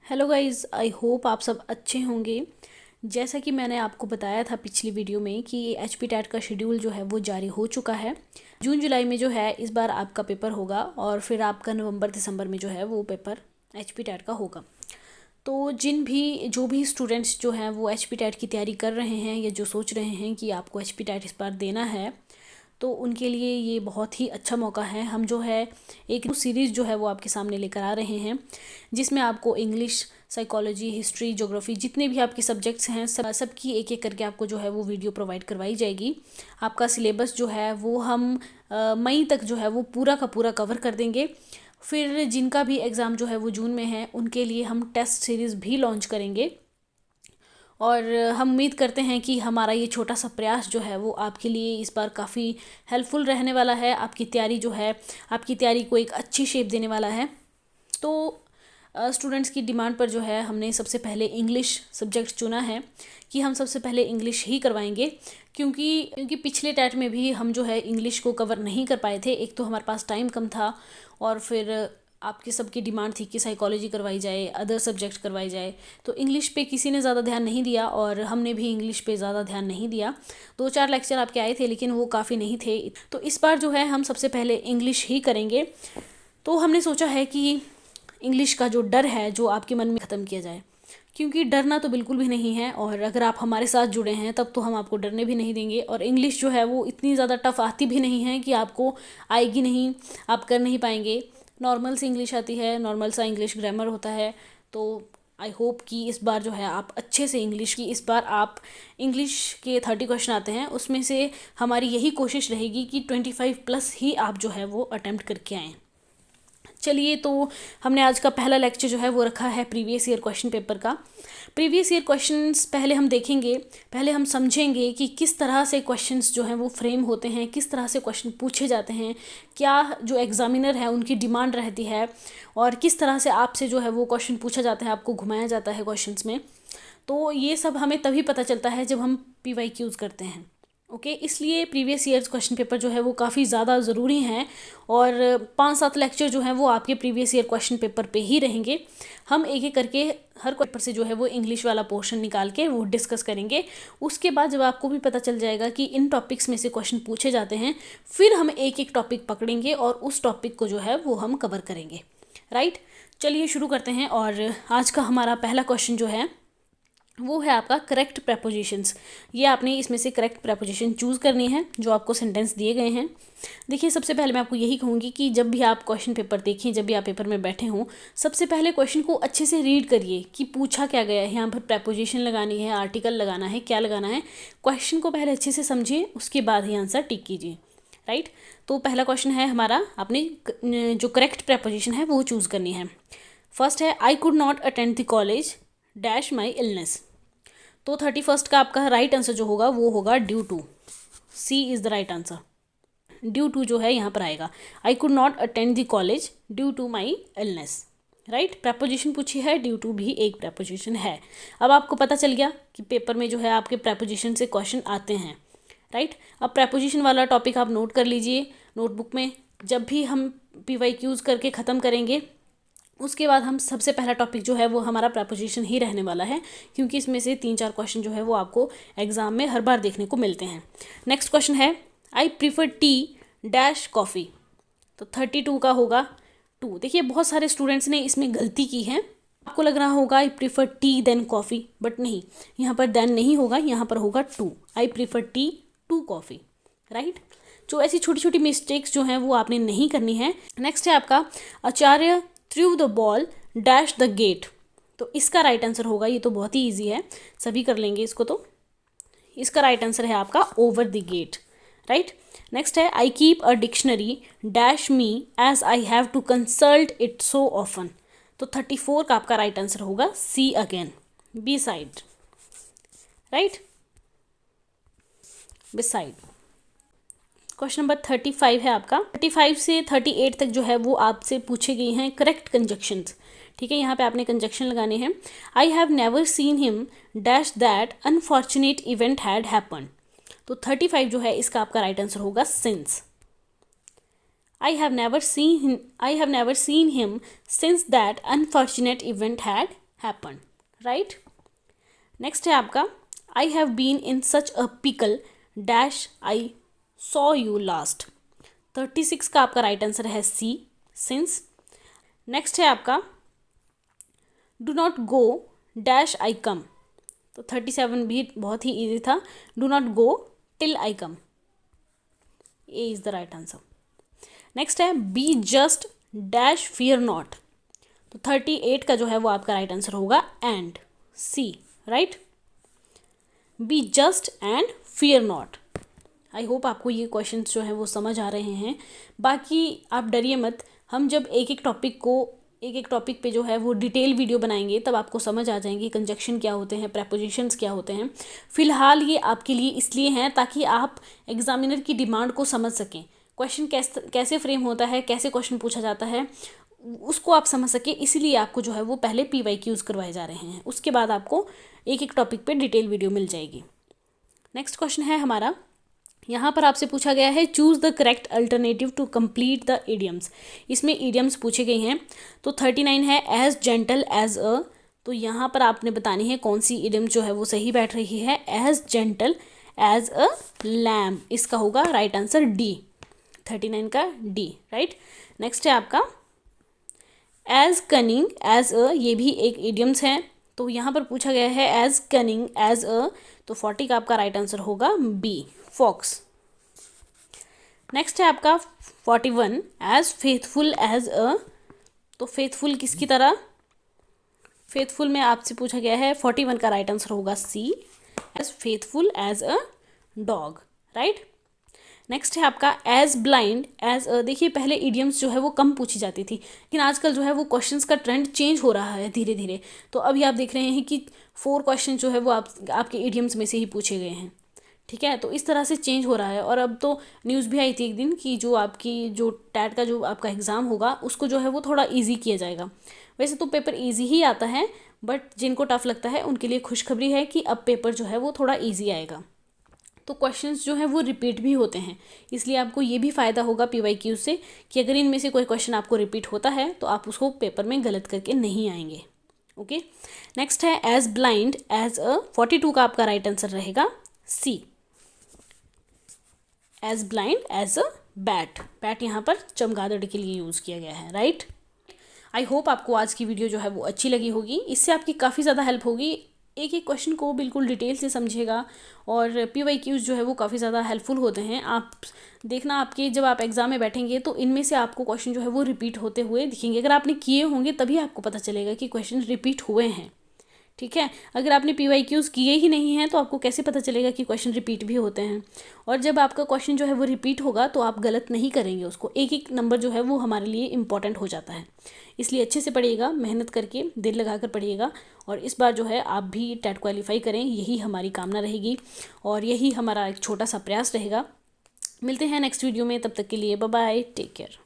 Hello guys, I hope आप सब अच्छे होंगे। जैसा कि मैंने आपको बताया था पिछली वीडियो में कि एच पी टैट का शेड्यूल जो है वो जारी हो चुका है। जून जुलाई में जो है इस बार आपका पेपर होगा और फिर आपका नवंबर दिसंबर में जो है वो पेपर एच पी टैट का होगा। तो जो भी स्टूडेंट्स जो हैं वो एच पी टैट की तैयारी कर रहे हैं या जो सोच रहे हैं कि आपको एच पी टैट इस बार देना है, तो उनके लिए ये बहुत ही अच्छा मौका है। हम जो है एक सीरीज़ जो है वो आपके सामने लेकर आ रहे हैं, जिसमें आपको इंग्लिश, साइकोलॉजी, हिस्ट्री, ज्योग्राफी, जितने भी आपके सब्जेक्ट्स हैं सबकी एक एक करके आपको जो है वो वीडियो प्रोवाइड करवाई जाएगी। आपका सिलेबस जो है वो हम मई तक जो है वो पूरा का पूरा कवर कर देंगे। फिर जिनका भी एग्ज़ाम जो है वो जून में है, उनके लिए हम टेस्ट सीरीज़ भी लॉन्च करेंगे और हम उम्मीद करते हैं कि हमारा ये छोटा सा प्रयास जो है वो आपके लिए इस बार काफ़ी हेल्पफुल रहने वाला है। आपकी तैयारी को एक अच्छी शेप देने वाला है। तो स्टूडेंट्स की डिमांड पर जो है हमने सबसे पहले इंग्लिश सब्जेक्ट चुना है कि हम सबसे पहले इंग्लिश ही करवाएंगे, क्योंकि पिछले टैट में भी हम जो है इंग्लिश को कवर नहीं कर पाए थे। एक तो हमारे पास टाइम कम था और फिर आपकी सबकी डिमांड थी कि साइकोलॉजी करवाई जाए, अदर सब्जेक्ट करवाई जाए। तो इंग्लिश पे किसी ने ज़्यादा ध्यान नहीं दिया और हमने भी इंग्लिश पे ज़्यादा ध्यान नहीं दिया। 2-4 लेक्चर आपके आए थे लेकिन वो काफ़ी नहीं थे। तो इस बार जो है हम सबसे पहले इंग्लिश ही करेंगे। तो हमने सोचा है कि इंग्लिश का जो डर है जो आपके मन में ख़त्म किया जाए, क्योंकि डरना तो बिल्कुल भी नहीं है और अगर आप हमारे साथ जुड़े हैं तब तो हम आपको डरने भी नहीं देंगे। और इंग्लिश जो है वो इतनी ज़्यादा टफ आती भी नहीं है कि आपको आएगी नहीं, आप कर नहीं पाएंगे। नॉर्मल सी इंग्लिश आती है, नॉर्मल सा इंग्लिश ग्रामर होता है। तो आई होप कि इस बार जो है आप अच्छे से इस बार आप इंग्लिश के 30 क्वेश्चन आते हैं, उसमें से हमारी यही कोशिश रहेगी कि 25+ ही आप जो है वो अटैम्प्ट करके आएँ। चलिए, तो हमने आज का पहला लेक्चर जो है वो रखा है प्रीवियस ईयर क्वेश्चन पेपर का। प्रीवियस ईयर क्वेश्चंस पहले हम देखेंगे, पहले हम समझेंगे कि किस तरह से क्वेश्चंस जो हैं वो फ्रेम होते हैं, किस तरह से क्वेश्चन पूछे जाते हैं, क्या जो एग्जामिनर है उनकी डिमांड रहती है और किस तरह से आपसे जो है वो क्वेश्चन पूछा जाता है, आपको घुमाया जाता है क्वेश्चंस में। तो ये सब हमें तभी पता चलता है जब हम PYQs करते हैं। ओके, इसलिए प्रीवियस ईयर्स क्वेश्चन पेपर जो है वो काफ़ी ज़्यादा ज़रूरी हैं और 5-7 लेक्चर जो हैं वो आपके प्रीवियस ईयर क्वेश्चन पेपर पे ही रहेंगे। हम एक एक करके हर पेपर से जो है वो इंग्लिश वाला पोर्शन निकाल के वो डिस्कस करेंगे। उसके बाद जब आपको भी पता चल जाएगा कि इन टॉपिक्स में से क्वेश्चन पूछे जाते हैं, फिर हम एक एक टॉपिक पकड़ेंगे और उस टॉपिक को जो है वो हम कवर करेंगे। राइट, चलिए शुरू करते हैं। और आज का हमारा पहला क्वेश्चन जो है वो है आपका करेक्ट प्रपोजिशंस। ये आपने इसमें से करेक्ट प्रपोजिशन चूज़ करनी है जो आपको सेंटेंस दिए गए हैं। देखिए, सबसे पहले मैं आपको यही कहूँगी कि जब भी आप क्वेश्चन पेपर देखें, जब भी आप पेपर में बैठे हों, सबसे पहले क्वेश्चन को अच्छे से रीड करिए कि पूछा क्या गया है। यहाँ पर प्रपोजिशन लगानी है, आर्टिकल लगाना है, क्या लगाना है, क्वेश्चन को पहले अच्छे से समझिए, उसके बाद ही आंसर टिक कीजिए। राइट, तो पहला क्वेश्चन है हमारा, आपने जो करेक्ट प्रपोजिशन है वो चूज़ करनी है। फर्स्ट है, आई could not attend the college dash my illness. तो 31 का आपका राइट आंसर जो होगा वो होगा due to. C is the right answer. Due to जो है यहाँ पर आएगा। I could not attend the college due to my illness. Right, preposition पूछी है, ड्यू टू भी एक प्रपोजिशन है। अब आपको पता चल गया कि पेपर में जो है आपके प्रपोजिशन से क्वेश्चन आते हैं। राइट, अब प्रपोजिशन वाला टॉपिक आप नोट कर लीजिए नोटबुक में। जब भी हम PYQs करके ख़त्म करेंगे, उसके बाद हम सबसे पहला टॉपिक जो है वो हमारा प्रपोजिशन ही रहने वाला है, क्योंकि इसमें से 3-4 क्वेश्चन जो है वो आपको एग्जाम में हर बार देखने को मिलते हैं। नेक्स्ट क्वेश्चन है, आई प्रीफर टी डैश कॉफ़ी। तो 32 का होगा 2। देखिए, बहुत सारे स्टूडेंट्स ने इसमें गलती की है। आपको लग रहा होगा I prefer tea than coffee, but नहीं, यहाँ पर देन नहीं होगा, यहाँ पर होगा 2। I prefer tea to coffee. Right, जो ऐसी छोटी छोटी मिस्टेक्स जो हैं वो आपने नहीं करनी है। नेक्स्ट है आपका, आचार्य through the ball dash the gate. तो इसका राइट आंसर होगा, ये तो बहुत ही ईजी है, सभी कर लेंगे इसको। तो इसका राइट आंसर है आपका over the gate. Right, next है, I keep a dictionary dash me as I have to consult it so often. तो 34 का आपका राइट आंसर होगा C again, B side. Right, beside. Question number 35 है आपका। 35 से 38 तक जो है वो आपसे पूछे गई हैं करेक्ट कंजक्शंस। ठीक है, यहाँ पे आपने कंजक्शन लगाने हैं। I have never seen him dash that unfortunate event had happen. तो 35 जो है इसका आपका राइट आंसर होगा since. I have never seen him since that unfortunate event had happen, right. Next है आपका I have been in such a pickle dash I saw you last. 36 का आपका राइट आंसर है सी, सिंस। नेक्स्ट है आपका do not go dash I come. तो 37 भी बहुत ही इजी था, do not go till I come, A is the right answer. Next है B just dash fear not. तो 38 का जो है वो आपका राइट आंसर होगा and, C, right. B just and fear not. I hope आपको ये क्वेश्चंस जो हैं वो समझ आ रहे हैं। बाकी आप डरिए मत, हम जब एक एक टॉपिक पे जो है वो डिटेल वीडियो बनाएंगे तब आपको समझ आ जाएंगे कंजक्शन क्या होते हैं, प्रेपोजिशंस क्या होते हैं। फिलहाल ये आपके लिए इसलिए हैं ताकि आप एग्जामिनर की डिमांड को समझ सकें, क्वेश्चन कैसे फ्रेम होता है, कैसे क्वेश्चन पूछा जाता है, उसको आप समझ सके। इसीलिए आपको जो है वो पहले PYQs करवाए जा रहे हैं, उसके बाद आपको एक एक टॉपिक पे डिटेल वीडियो मिल जाएगी। नेक्स्ट क्वेश्चन है हमारा, यहाँ पर आपसे पूछा गया है choose the correct alternative to complete the idioms. इसमें इडियम्स पूछे गए हैं। तो 39 है एज जेंटल एज अ। तो यहाँ पर आपने बतानी है कौन सी इडियम जो है वो सही बैठ रही है। As gentle as a lamb, इसका होगा राइट आंसर डी, 39 का डी, राइट। नेक्स्ट है आपका एज कनिंग एज अ, ये भी एक इडियम्स है। तो यहाँ पर पूछा गया है एज कनिंग एज अ, तो 40 का आपका राइट आंसर होगा बी, फॉक्स। नेक्स्ट है आपका 41 एज फेथफुल एज अ। तो फेथफुल किसकी तरह, फेथफुल में आपसे पूछा गया है, 41 का राइट आंसर होगा C, as faithful as a dog, right. Next है आपका एज ब्लाइंड एज अ। देखिए पहले इडियम्स जो है वो कम पूछी जाती थी, लेकिन आजकल जो है वो क्वेश्चंस का ट्रेंड चेंज हो रहा है धीरे धीरे। तो अभी आप देख रहे हैं कि 4 क्वेश्चन जो है वो आपके इडियम्स में से ही पूछे गए हैं, ठीक है। तो इस तरह से चेंज हो रहा है। और अब तो न्यूज़ भी आई थी एक दिन कि जो टैट का जो आपका एग्ज़ाम होगा उसको जो है वो थोड़ा ईजी किया जाएगा। वैसे तो पेपर ईजी ही आता है, बट जिनको टफ लगता है उनके लिए खुशखबरी है कि अब पेपर जो है वो थोड़ा ईजी आएगा। तो क्वेश्चंस जो हैं वो रिपीट भी होते हैं, इसलिए आपको ये भी फ़ायदा होगा PYQ से कि अगर इनमें से कोई क्वेश्चन आपको रिपीट होता है तो आप उसको पेपर में गलत करके नहीं आएंगे। ओके, नेक्स्ट है एज ब्लाइंड एज अ। 42 का आपका राइट आंसर रहेगा C, as blind as a bat. Bat यहाँ पर चमगादड़ के लिए यूज़ किया गया है, राइट। आई होप आपको आज की वीडियो जो है वो अच्छी लगी होगी, इससे आपकी काफ़ी ज़्यादा हेल्प होगी। एक एक क्वेश्चन को बिल्कुल डिटेल से समझेगा और PYQs जो है वो काफ़ी ज़्यादा हेल्पफुल होते हैं। आप देखना, आपके जब आप एग्ज़ाम में बैठेंगे तो इनमें से आपको क्वेश्चन जो है वो रिपीट होते हुए दिखेंगे। अगर आपने किए होंगे तभी आपको पता चलेगा कि क्वेश्चन रिपीट हुए हैं, ठीक है। अगर आपने PYQs किए ही नहीं हैं तो आपको कैसे पता चलेगा कि क्वेश्चन रिपीट भी होते हैं। और जब आपका क्वेश्चन जो है वो रिपीट होगा तो आप गलत नहीं करेंगे उसको। एक एक नंबर जो है वो हमारे लिए इम्पॉर्टेंट हो जाता है, इसलिए अच्छे से पढ़िएगा, मेहनत करके दिल लगा कर पढ़िएगा। और इस बार जो है आप भी टैट क्वालिफाई करें, यही हमारी कामना रहेगी और यही हमारा एक छोटा सा प्रयास रहेगा। मिलते हैं नेक्स्ट वीडियो में, तब तक के लिए बाय बाय, टेक केयर।